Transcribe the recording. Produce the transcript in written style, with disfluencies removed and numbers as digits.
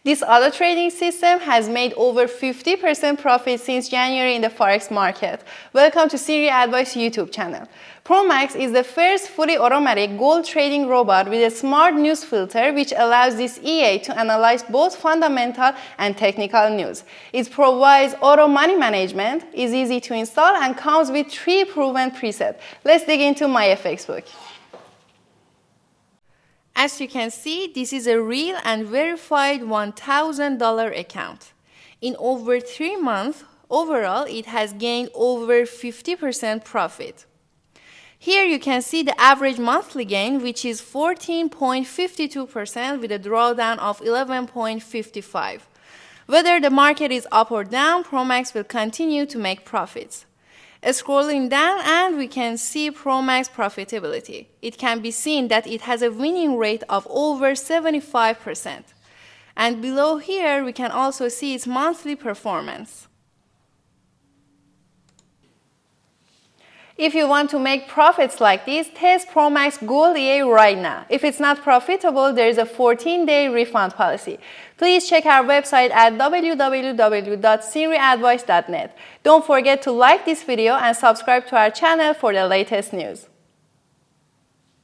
This auto trading system has made over 50% profit since January in the Forex market. Welcome to Siri Advice YouTube channel. Promax is the first fully automatic gold trading robot with a smart news filter which allows this EA to analyze both fundamental and technical news. It provides auto money management, is easy to install, and comes with 3 proven presets. Let's dig into Myfxbook. As you can see, this is a real and verified $1,000 account. In over 3 months, overall, it has gained over 50% profit. Here you can see the average monthly gain, which is 14.52% with a drawdown of 11.55. Whether the market is up or down, Promax will continue to make profits. Scrolling down and we can see Promax profitability. It can be seen that it has a winning rate of over 75%. And below here we can also see its monthly performance. If you want to make profits like this, test Promax Gold EA right now. If it's not profitable, there is a 14-day refund policy. Please check our website at www.siriadvice.net. Don't forget to like this video and subscribe to our channel for the latest news.